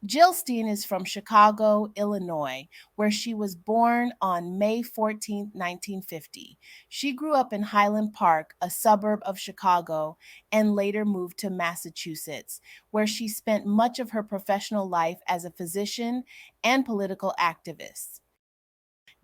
Jill Stein is from Chicago, Illinois, where she was born on May 14th, 1950. She grew up in Highland Park, a suburb of Chicago, and later moved to Massachusetts, where she spent much of her professional life as a physician and political activist.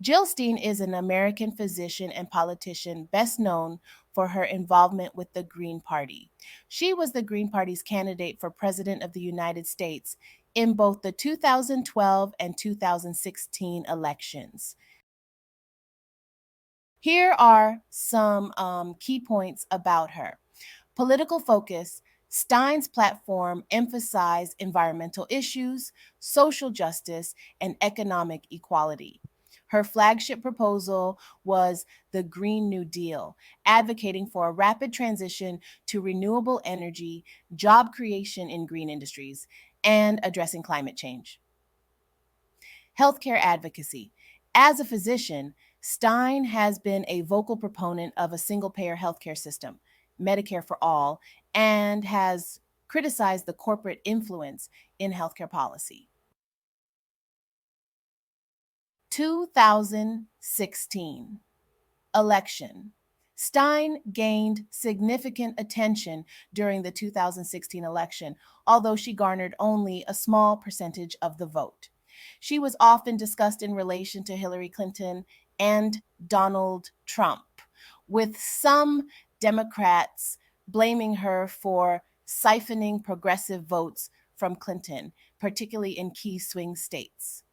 Jill Stein is an American physician and politician best known for her involvement with the Green Party. She was the Green Party's candidate for President of the United States in both the 2012 and 2016 elections. Here are some key points about her. Political focus: Stein's platform emphasized environmental issues, social justice, and economic equality. Her flagship proposal was the Green New Deal, advocating for a rapid transition to renewable energy, job creation in green industries, and addressing climate change. Healthcare advocacy. As a physician, Stein has been a vocal proponent of a single payer healthcare system, Medicare for all, and has criticized the corporate influence in healthcare policy. 2016 election. Stein gained significant attention during the 2016 election, although she garnered only a small percentage of the vote. She was often discussed in relation to Hillary Clinton and Donald Trump, with some Democrats blaming her for siphoning progressive votes from Clinton, particularly in key swing states.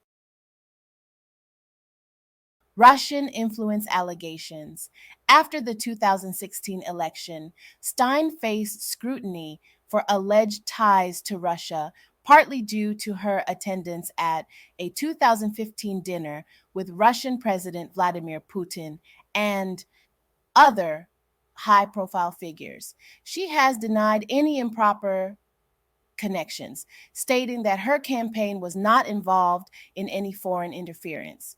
Russian influence allegations. After the 2016 election, Stein faced scrutiny for alleged ties to Russia, partly due to her attendance at a 2015 dinner with Russian President Vladimir Putin and other high profile figures. She has denied any improper connections, stating that her campaign was not involved in any foreign interference.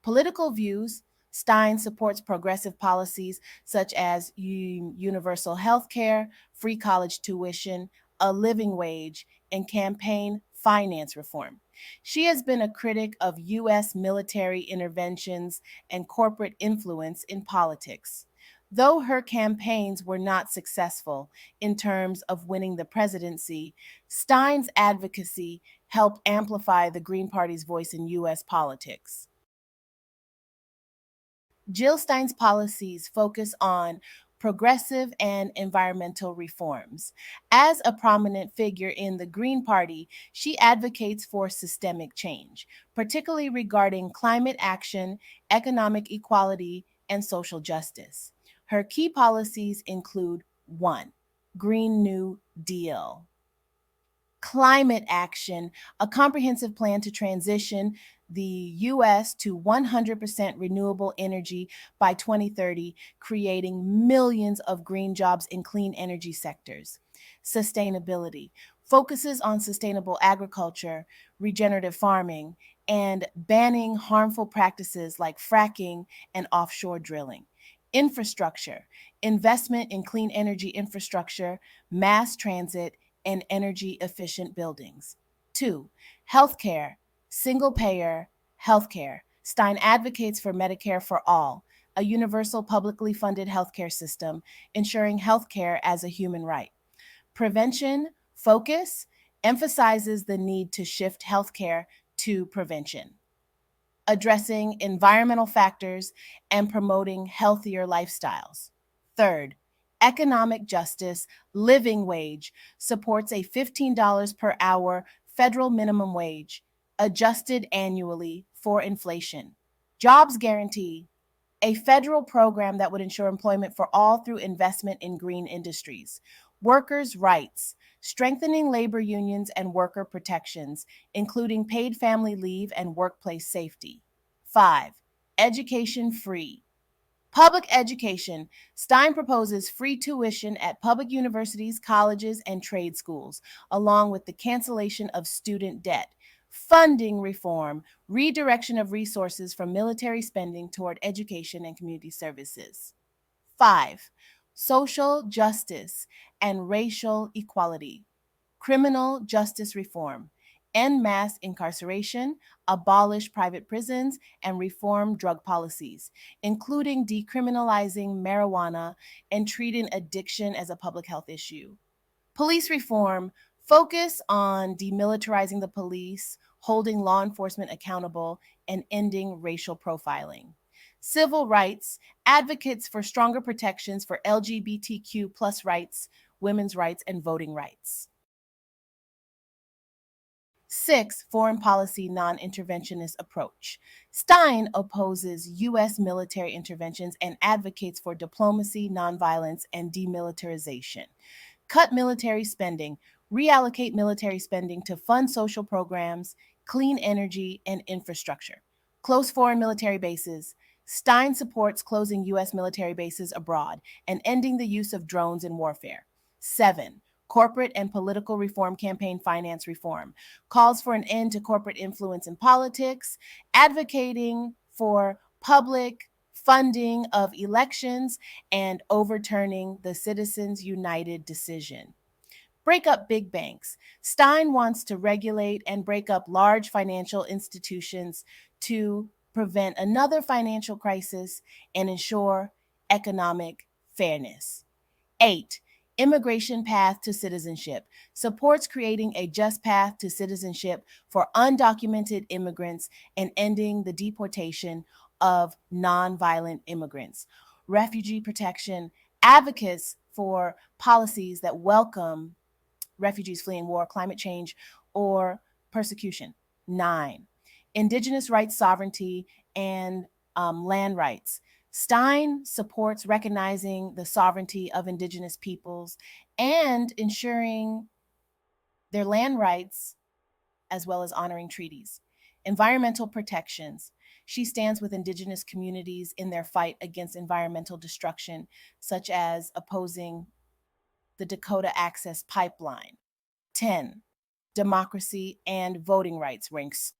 Political views: Stein supports progressive policies such as universal health care, free college tuition, a living wage, and campaign finance reform. She has been a critic of U.S. military interventions and corporate influence in politics. Though her campaigns were not successful in terms of winning the presidency, Stein's advocacy helped amplify the Green Party's voice in U.S. politics. Jill Stein's policies focus on progressive and environmental reforms. As a prominent figure in the Green Party, she advocates for systemic change, particularly regarding climate action, economic equality, and social justice. Her key policies include: 1. Green New Deal. Climate action, a comprehensive plan to transition the U.S. to 100% renewable energy by 2030, creating millions of green jobs in clean energy sectors. Sustainability focuses on sustainable agriculture, regenerative farming, and banning harmful practices like fracking and offshore drilling. Infrastructure: investment in clean energy infrastructure, mass transit, and energy efficient buildings. 2. Healthcare, single payer healthcare. Stein advocates for Medicare for all, a universal publicly funded healthcare system, ensuring healthcare as a human right. Prevention focus emphasizes the need to shift healthcare to prevention, addressing environmental factors and promoting healthier lifestyles. Third, economic justice, living wage supports a $15 per hour federal minimum wage, adjusted annually for inflation. Jobs guarantee, a federal program that would ensure employment for all through investment in green industries. Workers' rights, strengthening labor unions and worker protections, including paid family leave and workplace safety. 5. Education free. Public education. Stein proposes free tuition at public universities, colleges, and trade schools, along with the cancellation of student debt. Funding reform, redirection of resources from military spending toward education and community services. 5. Social justice and racial equality. Criminal justice reform, end mass incarceration, abolish private prisons, and reform drug policies, including decriminalizing marijuana and treating addiction as a public health issue. Police reform focus on demilitarizing the police, holding law enforcement accountable, and ending racial profiling. Civil rights advocates for stronger protections for LGBTQ plus rights, women's rights, and voting rights. Six, foreign policy non interventionist approach. Stein opposes U.S. military interventions and advocates for diplomacy, nonviolence, and demilitarization. Cut military spending, reallocate military spending to fund social programs, clean energy, and infrastructure. Close foreign military bases. Stein supports closing U.S. military bases abroad and ending the use of drones in warfare. Seven, corporate and political reform campaign finance reform calls for an end to corporate influence in politics, advocating for public funding of elections and overturning the Citizens United decision. Break up big banks. Stein wants to regulate and break up large financial institutions to prevent another financial crisis and ensure economic fairness. Eight, immigration path to citizenship supports creating a just path to citizenship for undocumented immigrants and ending the deportation of nonviolent immigrants. Refugee protection advocates for policies that welcome refugees fleeing war, climate change, or persecution. Nine, indigenous rights sovereignty and land rights. Stein supports recognizing the sovereignty of indigenous peoples and ensuring their land rights as well as honoring treaties. Environmental protections. She stands with indigenous communities in their fight against environmental destruction, such as opposing the Dakota Access Pipeline. 10. Democracy and voting rights ranks.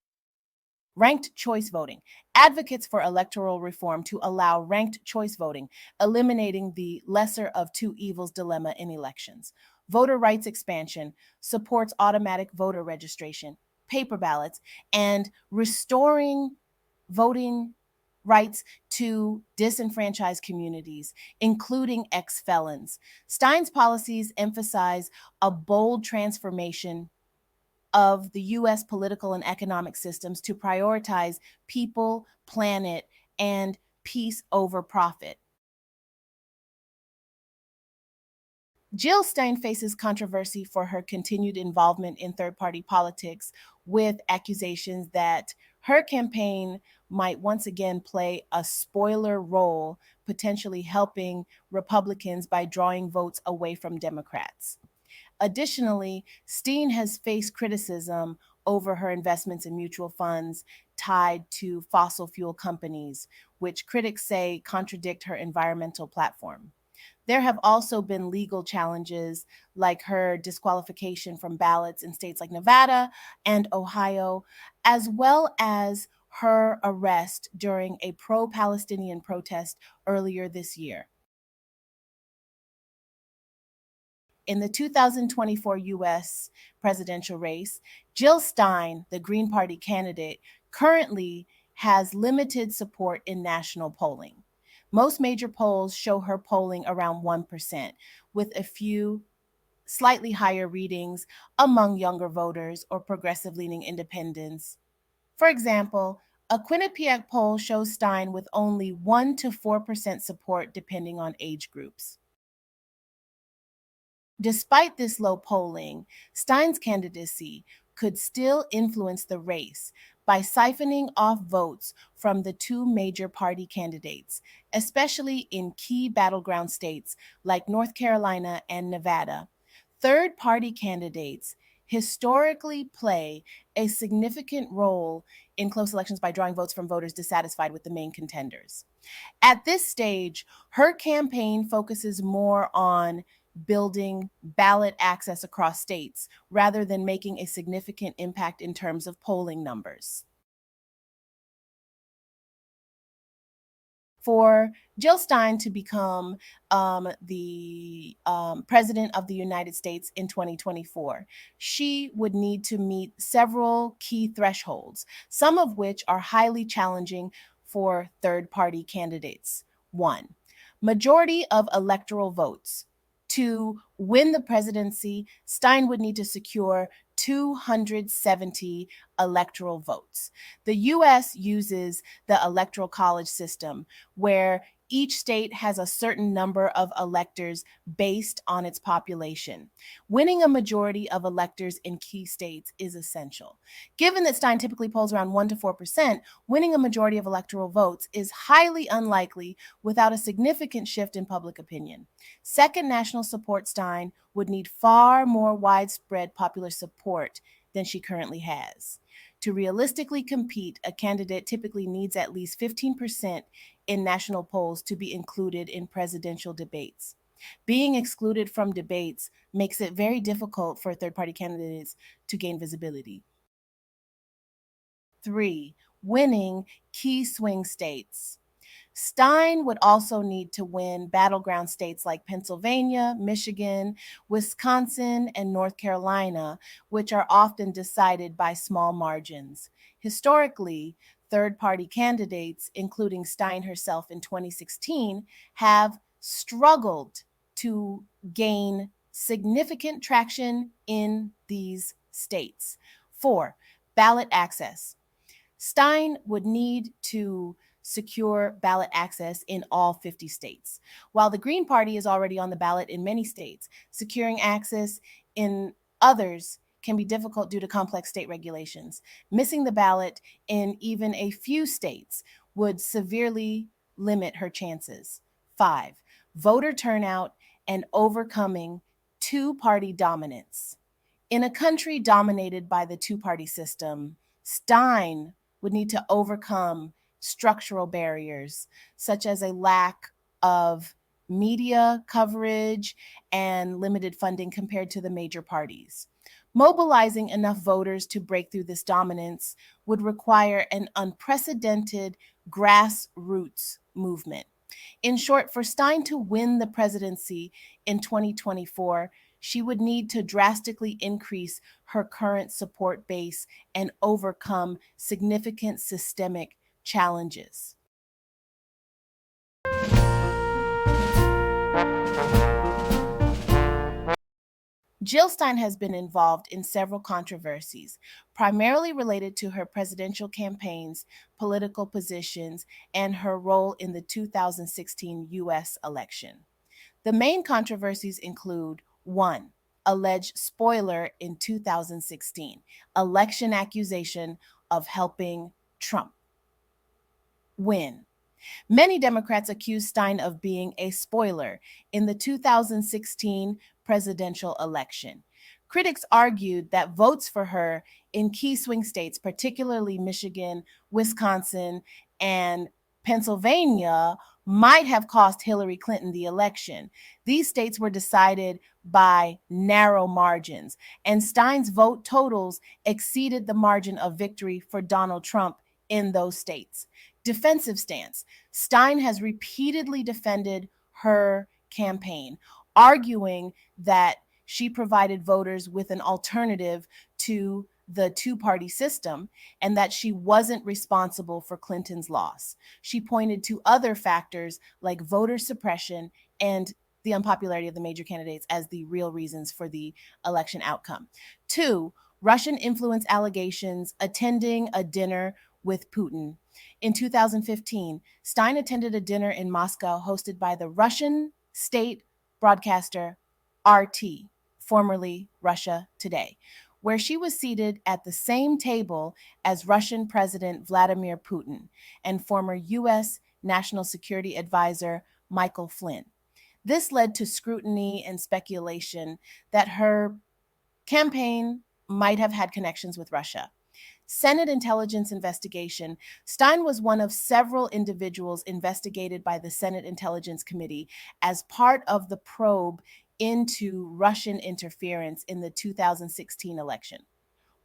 Ranked choice voting advocates for electoral reform to allow ranked choice voting, eliminating the lesser of two evils dilemma in elections. Voter rights expansion supports automatic voter registration, paper ballots, and restoring voting rights to disenfranchised communities, including ex felons. Stein's policies emphasize a bold transformation of the US political and economic systems to prioritize people, planet, and peace over profit. Jill Stein faces controversy for her continued involvement in third party politics, with accusations that her campaign might once again play a spoiler role, potentially helping Republicans by drawing votes away from Democrats. Additionally, Steen has faced criticism over her investments in mutual funds tied to fossil fuel companies, which critics say contradict her environmental platform. There have also been legal challenges, like her disqualification from ballots in states like Nevada and Ohio, as well as her arrest during a pro Palestinian protest earlier this year. In the 2024 US presidential race, Jill Stein, the Green Party candidate, currently has limited support in national polling. Most major polls show her polling around 1%, with a few slightly higher readings among younger voters or progressive leaning independents. For example, a Quinnipiac poll shows Stein with only 1 to 4% support depending on age groups. Despite this low polling, Stein's candidacy could still influence the race by siphoning off votes from the two major party candidates, especially in key battleground states like North Carolina and Nevada. Third party candidates historically play a significant role in close elections by drawing votes from voters dissatisfied with the main contenders. At this stage, her campaign focuses more on building ballot access across states rather than making a significant impact in terms of polling numbers. For Jill Stein to become the president of the United States in 2024, she would need to meet several key thresholds, some of which are highly challenging for third party candidates. One, majority of electoral votes. To win the presidency, Stein would need to secure 270 electoral votes. The US uses the electoral college system, where each state has a certain number of electors based on its population. Winning a majority of electors in key states is essential. Given that Stein typically polls around 1 to 4%, winning a majority of electoral votes is highly unlikely without a significant shift in public opinion. Second, national support Stein would need far more widespread popular support than she currently has. To realistically compete, a candidate typically needs at least 15% in national polls to be included in presidential debates. Being excluded from debates makes it very difficult for third party candidates to gain visibility. Three, winning key swing states. Stein would also need to win battleground states like Pennsylvania, Michigan, Wisconsin, and North Carolina, which are often decided by small margins. Historically, third party candidates, including Stein herself in 2016, have struggled to gain significant traction in these states. Four, ballot access. Stein would need to secure ballot access in all 50 states. While the Green Party is already on the ballot in many states, securing access in others can be difficult due to complex state regulations. Missing the ballot in even a few states would severely limit her chances. Five, voter turnout and overcoming two party dominance. In a country dominated by the two party system, Stein would need to overcome structural barriers, such as a lack of media coverage and limited funding compared to the major parties. Mobilizing enough voters to break through this dominance would require an unprecedented grassroots movement. In short, for Stein to win the presidency in 2024, she would need to drastically increase her current support base and overcome significant systemic challenges. Jill Stein has been involved in several controversies, primarily related to her presidential campaigns, political positions, and her role in the 2016 US election. The main controversies include: one, alleged spoiler in 2016, election accusation of helping Trump win. Many Democrats accused Stein of being a spoiler in the 2016 presidential election. Critics argued that votes for her in key swing states, particularly Michigan, Wisconsin, and Pennsylvania, might have cost Hillary Clinton the election. These states were decided by narrow margins, and Stein's vote totals exceeded the margin of victory for Donald Trump in those states. Defensive stance. Stein has repeatedly defended her campaign, arguing that she provided voters with an alternative to the two party system and that she wasn't responsible for Clinton's loss. She pointed to other factors like voter suppression and the unpopularity of the major candidates as the real reasons for the election outcome. Two, Russian influence allegations, attending a dinner with Putin. In 2015, Stein attended a dinner in Moscow hosted by the Russian state broadcaster RT, formerly Russia Today, where she was seated at the same table as Russian President Vladimir Putin and former U.S. National Security Advisor Michael Flynn. This led to scrutiny and speculation that her campaign might have had connections with Russia. Senate intelligence investigation. Stein was one of several individuals investigated by the Senate Intelligence Committee as part of the probe into Russian interference in the 2016 election.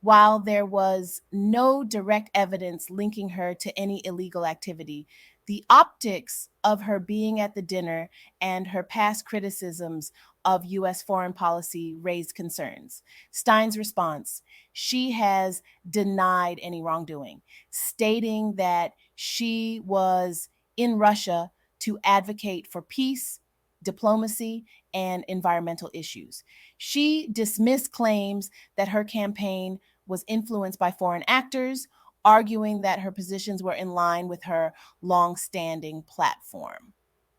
While there was no direct evidence linking her to any illegal activity, The optics of her being at the dinner and her past criticisms of U.S. foreign policy raised concerns. Stein's response: she has denied any wrongdoing, stating that she was in Russia to advocate for peace, diplomacy, and environmental issues. She dismissed claims that her campaign was influenced by foreign actors, arguing that her positions were in line with her long-standing platform.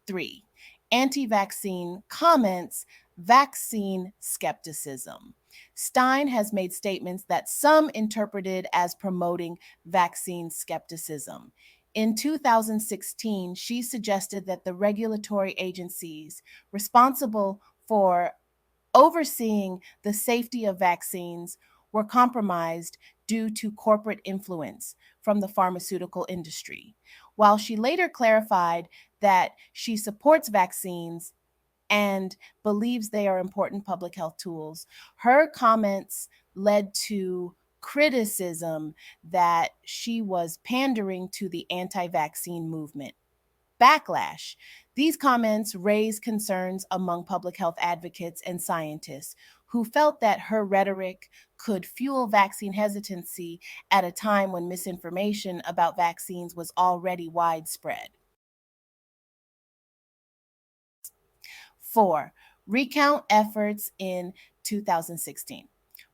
3. Anti-vaccine comments, vaccine skepticism. Stein has made statements that some interpreted as promoting vaccine skepticism. In 2016, she suggested that the regulatory agencies responsible for overseeing the safety of vaccines were compromised due to corporate influence from the pharmaceutical industry. While she later clarified that she supports vaccines and believes they are important public health tools, her comments led to criticism that she was pandering to the anti vaccine movement. Backlash. These comments raised concerns among public health advocates and scientists who felt that her rhetoric could fuel vaccine hesitancy at a time when misinformation about vaccines was already widespread. 4. Recount efforts in 2016.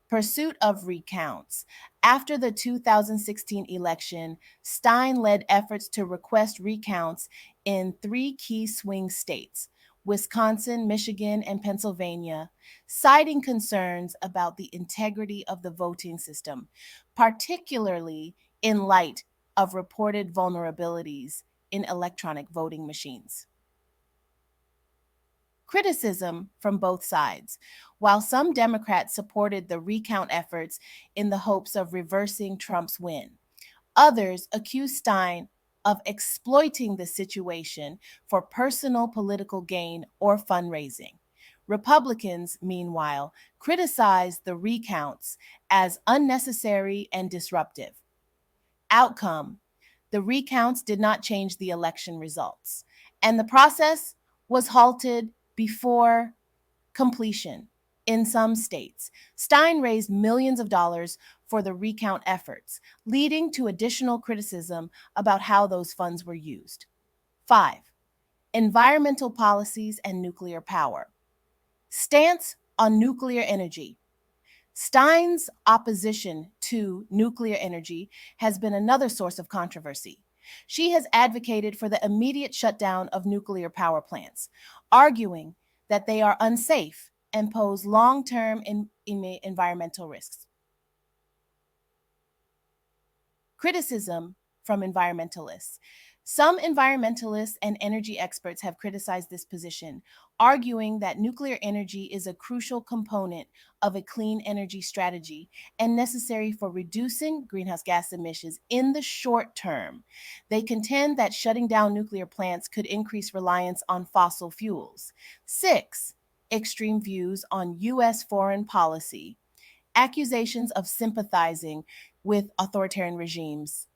Pursuit of recounts. After the 2016 election, Stein led efforts to request recounts in three key swing states: Wisconsin, Michigan, and Pennsylvania, citing concerns about the integrity of the voting system, particularly in light of reported vulnerabilities in electronic voting machines. Criticism from both sides. While some Democrats supported the recount efforts in the hopes of reversing Trump's win, others accused Stein of exploiting the situation for personal political gain or fundraising. Republicans, meanwhile, criticized the recounts as unnecessary and disruptive. Outcome: the recounts did not change the election results, and the process was halted before completion in some states. Stein raised millions of dollars for the recount efforts, leading to additional criticism about how those funds were used. 5. Environmental policies and nuclear power. Stance on nuclear energy. Stein's opposition to nuclear energy has been another source of controversy. She has advocated for the immediate shutdown of nuclear power plants, arguing that they are unsafe and pose long term environmental risks. Criticism from environmentalists. Some environmentalists and energy experts have criticized this position, arguing that nuclear energy is a crucial component of a clean energy strategy and necessary for reducing greenhouse gas emissions in the short term. They contend that shutting down nuclear plants could increase reliance on fossil fuels. 6. Extreme views on U.S. foreign policy. Accusations of sympathizing with authoritarian regimes.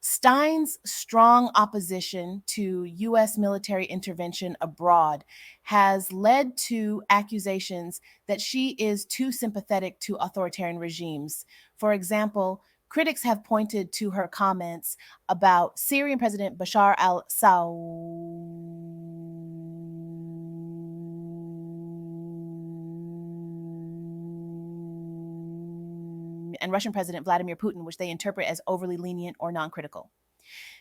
Stein's strong opposition to U.S. military intervention abroad has led to accusations that she is too sympathetic to authoritarian regimes. For example, critics have pointed to her comments about Syrian President Bashar al Assad and Russian President Vladimir Putin, which they interpret as overly lenient or non critical.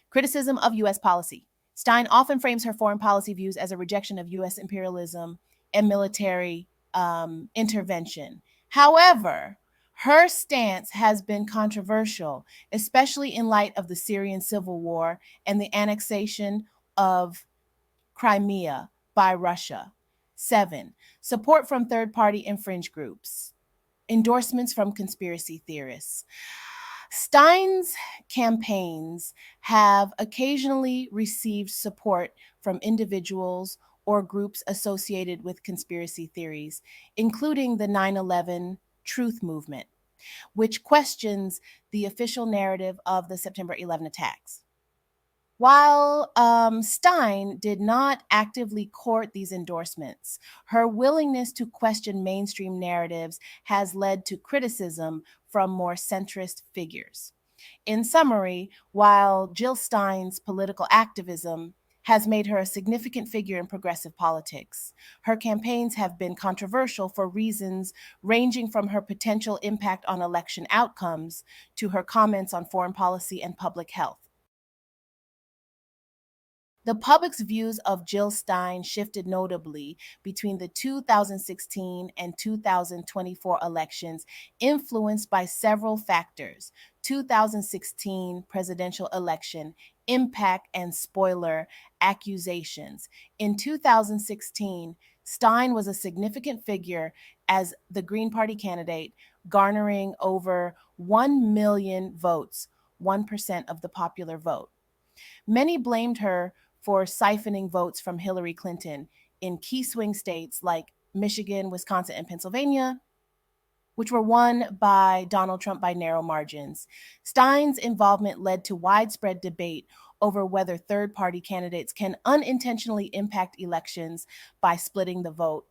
Criticism of U.S. policy. Stein often frames her foreign policy views as a rejection of U.S. imperialism and military intervention. However, her stance has been controversial, especially in light of the Syrian civil war and the annexation of Crimea by Russia. 7. Support from third party and fringe groups. Endorsements from conspiracy theorists. Stein's campaigns have occasionally received support from individuals or groups associated with conspiracy theories, including the 9/11 Truth Movement, which questions the official narrative of the September 11 attacks. While Stein did not actively court these endorsements, her willingness to question mainstream narratives has led to criticism from more centrist figures. In summary, while Jill Stein's political activism has made her a significant figure in progressive politics, her campaigns have been controversial for reasons ranging from her potential impact on election outcomes to her comments on foreign policy and public health. The public's views of Jill Stein shifted notably between the 2016 and 2024 elections, influenced by several factors. 2016 presidential election, impact and spoiler accusations. In 2016, Stein was a significant figure as the Green Party candidate, garnering over 1 million votes, 1% of the popular vote. Many blamed her for siphoning votes from Hillary Clinton in key swing states like Michigan, Wisconsin, and Pennsylvania, which were won by Donald Trump by narrow margins. Stein's involvement led to widespread debate over whether third party candidates can unintentionally impact elections by splitting the vote.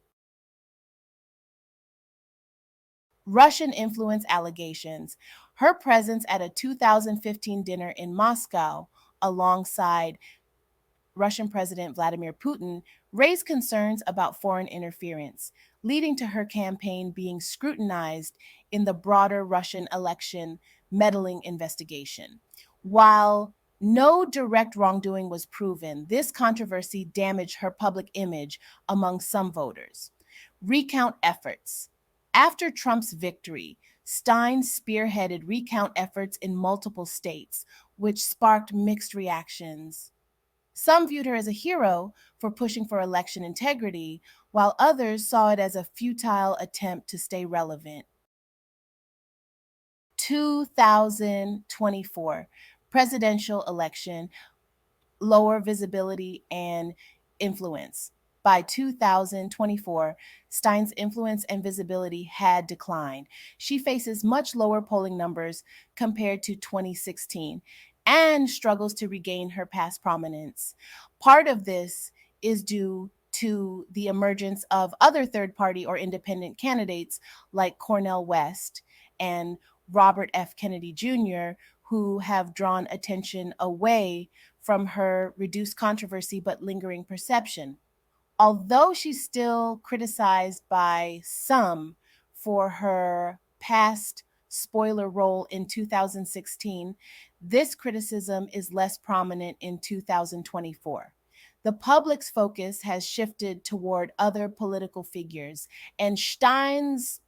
Russian influence allegations. Her presence at a 2015 dinner in Moscow alongside Russian President Vladimir Putin raised concerns about foreign interference, leading to her campaign being scrutinized in the broader Russian election meddling investigation. While no direct wrongdoing was proven, this controversy damaged her public image among some voters. Recount efforts. After Trump's victory, Stein spearheaded recount efforts in multiple states, which sparked mixed reactions. Some viewed her as a hero for pushing for election integrity, while others saw it as a futile attempt to stay relevant. 2024 presidential election, lower visibility and influence. By 2024, Stein's influence and visibility had declined. She faces much lower polling numbers compared to 2016 and struggles to regain her past prominence. Part of this is due to the emergence of other third party or independent candidates like Cornel West and Robert F. Kennedy Jr., who have drawn attention away from her reduced controversy but lingering perception. Although she's still criticized by some for her past spoiler role in 2016, this criticism is less prominent in 2024. The public's focus has shifted toward other political figures, and Stein's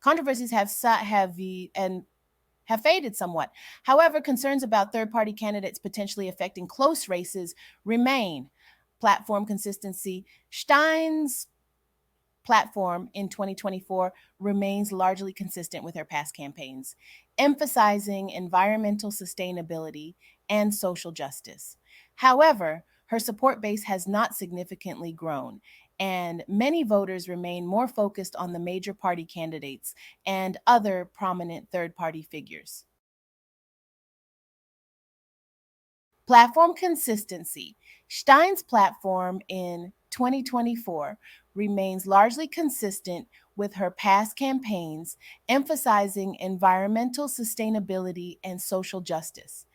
controversies have faded somewhat. However, concerns about third party candidates potentially affecting close races remain. Platform consistency. Stein's platform in 2024 remains largely consistent with her past campaigns, emphasizing environmental sustainability and social justice. However, her support base has not significantly grown, and many voters remain more focused on the major party candidates and other prominent third party figures. Platform consistency. Stein's platform in 2024 remains largely consistent with her past campaigns, emphasizing environmental sustainability and social justice.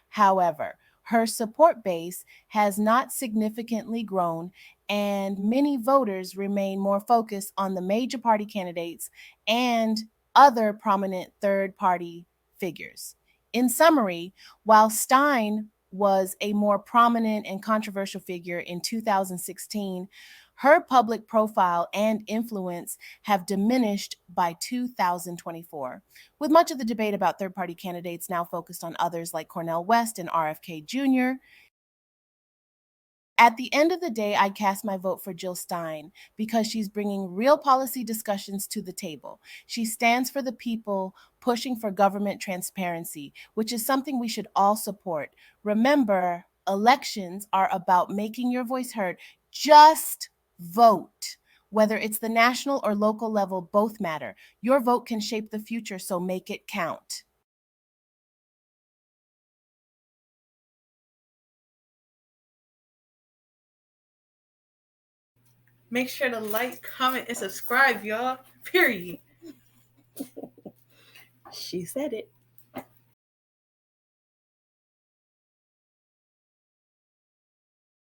However, her support base has not significantly grown, and many voters remain more focused on the major party candidates and other prominent third party figures. In summary, while Stein was a more prominent and controversial figure in 2016, her public profile and influence have diminished by 2024, with much of the debate about third party candidates now focused on others like Cornel West and RFK Jr. At the end of the day, I cast my vote for Jill Stein because she's bringing real policy discussions to the table. She stands for the people, pushing for government transparency, which is something we should all support. Remember, elections are about making your voice heard. Just vote. Whether it's the national or local level, both matter. Your vote can shape the future, so make it count. Make sure to like, comment, and subscribe, y'all. Period. She said it.